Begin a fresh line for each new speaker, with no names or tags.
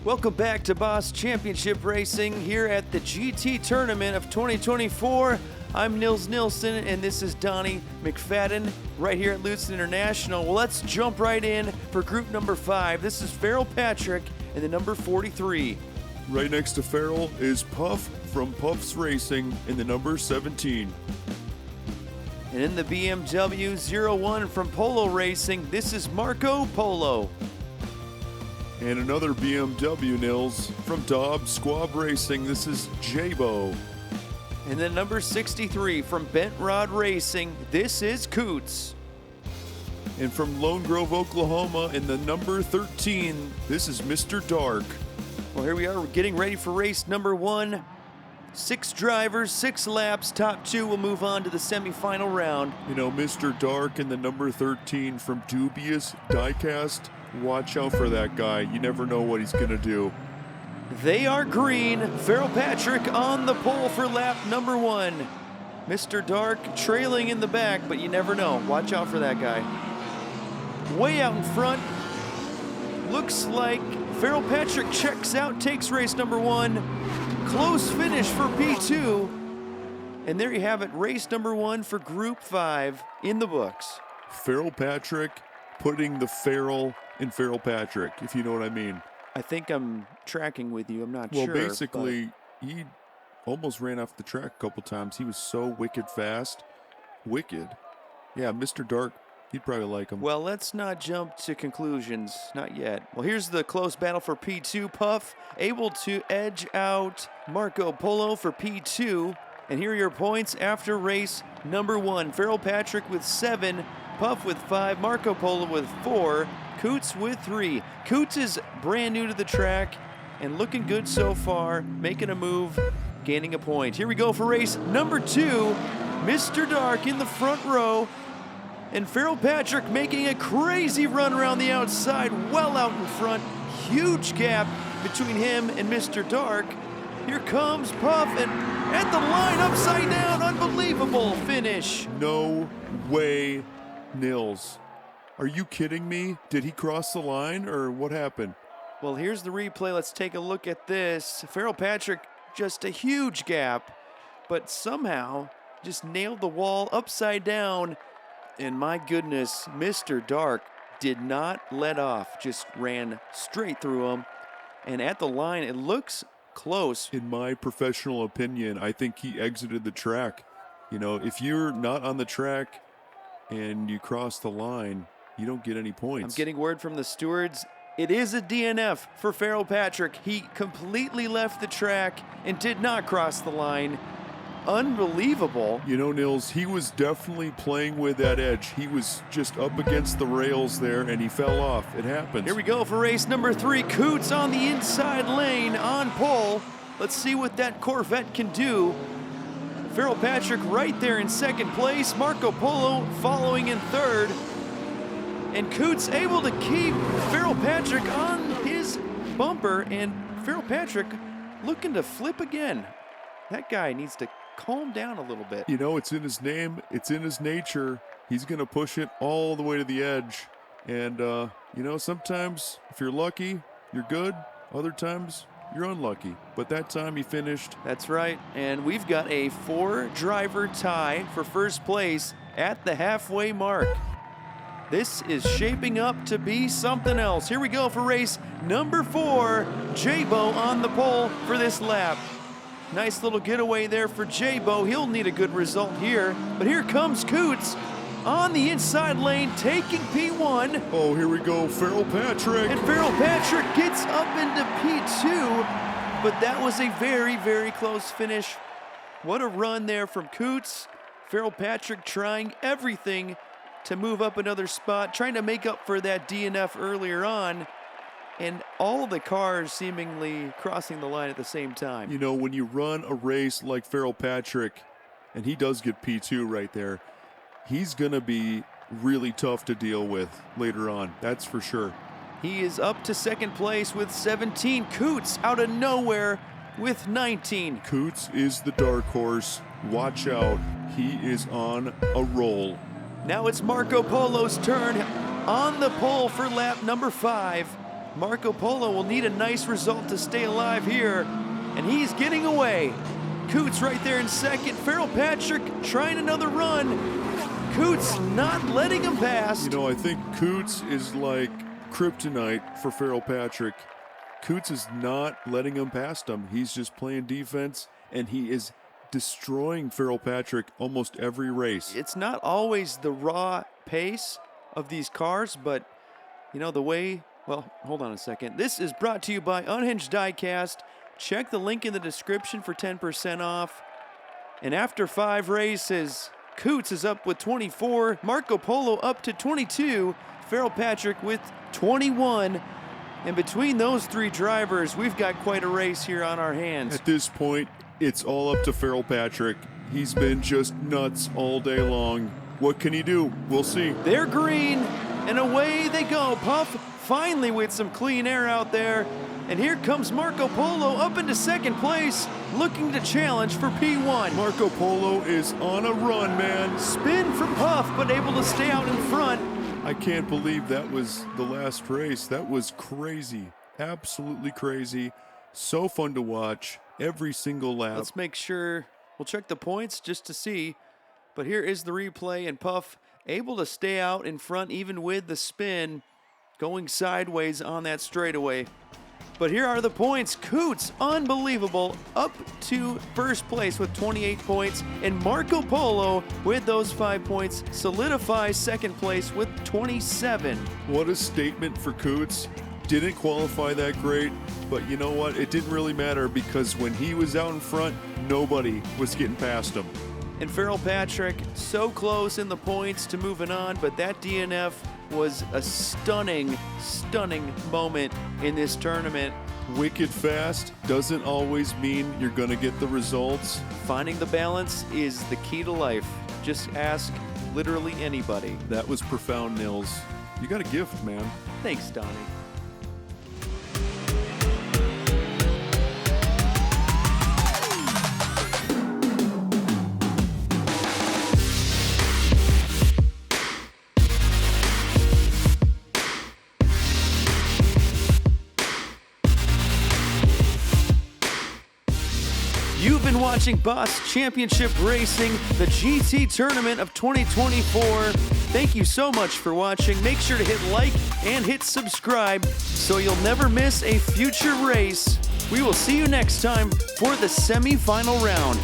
Welcome back to Boss Championship Racing here at the GT Tournament of 2024. I'm Nils Nilsson and this is Donnie McFadden right here at Lutz International. Well, let's jump right in for group number 5. This is Farrell Patrick in the number 43.
Right next to Farrell is Puff from Puffs Racing in the number 17.
And in the BMW 01 from Polo Racing, this is Marco Polo.
And another BMW, Nils, from Dobbs Squab Racing, this is Jabo.
And then number 63 from Bent Rod Racing, this is Coots.
And from Lone Grove, Oklahoma, in the number 13, this is Mr. Dark.
Well, here we are, we're getting ready for race number 1. 6 drivers, 6 laps, top 2 will move on to the semifinal round.
You know, Mr. Dark in the number 13 from Dubious Diecast. Watch out for that guy. You never know what he's going to do.
They are green. Farrell Patrick on the pole for lap number 1. Mr. Dark trailing in the back, but you never know. Watch out for that guy. Way out in front. Looks like Farrell Patrick checks out, takes race number 1. Close finish for P2. And there you have it, race number 1 for Group 5 in the books.
Farrell Patrick putting the Farrell in Farrell Patrick, if you know what I mean.
I think I'm tracking with you. I'm not
sure.
sure.
Well, basically, he almost ran off the track a couple times. He was so wicked fast. Wicked. Yeah, Mr. Dark, you'd probably like him.
Well, let's not jump to conclusions. Not yet. Well, here's the close battle for P2. Puff able to edge out Marco Polo for P2. And here are your points after race number 1. Farrell Patrick with 7, Puff with 5, Marco Polo with 4, Coots with 3. Coots is brand new to the track and looking good so far, making a move, gaining a point. Here we go for race number 2. Mr. Dark in the front row. And Farrell Patrick making a crazy run around the outside, well out in front. Huge gap between him and Mr. Dark. Here comes Puff, and at the line, upside down, unbelievable finish.
No way, Nils. Are you kidding me? Did he cross the line, or what happened?
Well, here's the replay. Let's take a look at this. Farrell Patrick, just a huge gap, but somehow just nailed the wall upside down. And my goodness, Mr. Dark did not let off, just ran straight through him. And at the line, it looks close.
In my professional opinion, I think he exited the track. You know, if you're not on the track and you cross the line, you don't get any points.
I'm getting word from the stewards. It is a DNF for Farrell Patrick. He completely left the track and did not cross the line. Unbelievable.
You know, Nils, he was definitely playing with that edge. He was just up against the rails there, and he fell off. It happens.
Here we go for race number 3. Coots on the inside lane on pole. Let's see what that Corvette can do. Farrell Patrick right there in second place. Marco Polo following in third. And Coots able to keep Farrell Patrick on his bumper. And Farrell Patrick looking to flip again. That guy needs to calm down a little bit.
You know, it's in his name. It's in his nature. He's going to push it all the way to the edge. And, you know, sometimes if you're lucky, you're good. Other times, you're unlucky. But that time he finished.
That's right. And we've got a 4-driver tie for first place at the halfway mark. This is shaping up to be something else. Here we go for race number 4. Jabo on the pole for this lap. Nice little getaway there for Jabo. He'll need a good result here. But here comes Coots on the inside lane, taking P1.
Oh, here we go, Farrell Patrick.
And Farrell Patrick gets up into P2. But that was a very, very close finish. What a run there from Coots. Farrell Patrick trying everything to move up another spot, trying to make up for that DNF earlier on. And all the cars seemingly crossing the line at the same time.
You know, when you run a race like Farrell Patrick, and he does get P2 right there, he's going to be really tough to deal with later on. That's for sure.
He is up to second place with 17. Coots out of nowhere with 19.
Coots is the dark horse. Watch out. He is on a roll.
Now it's Marco Polo's turn on the pole for lap number 5. Marco Polo will need a nice result to stay alive here, and he's getting away. Coots right there in second. Farrell Patrick trying another run. Coots not letting him pass.
You know, I think Coots is like kryptonite for Farrell Patrick. Coots is not letting him past him. He's just playing defense, and he is destroying Farrell Patrick almost every race.
It's not always the raw pace of these cars, but, you know, the way... Well, hold on a second. This is brought to you by Unhinged Diecast. Check the link in the description for 10% off. And after 5 races, Coots is up with 24, Marco Polo up to 22, Farrell Patrick with 21. And between those 3 drivers, we've got quite a race here on our hands.
At this point, it's all up to Farrell Patrick. He's been just nuts all day long. What can he do? We'll see.
They're green, and away they go. Puff finally with some clean air out there. And here comes Marco Polo up into second place, looking to challenge for P1.
Marco Polo is on a run, man.
Spin from Puff, but able to stay out in front.
I can't believe that was the last race. That was crazy. Absolutely crazy. So fun to watch every single lap.
Let's make sure, we'll check the points just to see. But here is the replay, and Puff able to stay out in front even with the spin, going sideways on that straightaway. But here are the points. Coots, unbelievable, up to first place with 28 points. And Marco Polo, with those 5 points, solidifies second place with 27.
What a statement for Coots. Didn't qualify that great, but you know what? It didn't really matter because when he was out in front, nobody was getting past him.
And Farrell Patrick, so close in the points to moving on, but that DNF was a stunning, stunning moment in this tournament.
Wicked fast doesn't always mean you're going to get the results.
Finding the balance is the key to life. Just ask literally anybody.
That was profound, Nils. You got a gift, man.
Thanks, Donnie. You've been watching Boss Championship Racing, the GT Tournament of 2024. Thank you so much for watching. Make sure to hit like and hit subscribe so you'll never miss a future race. We will see you next time for the semi-final round.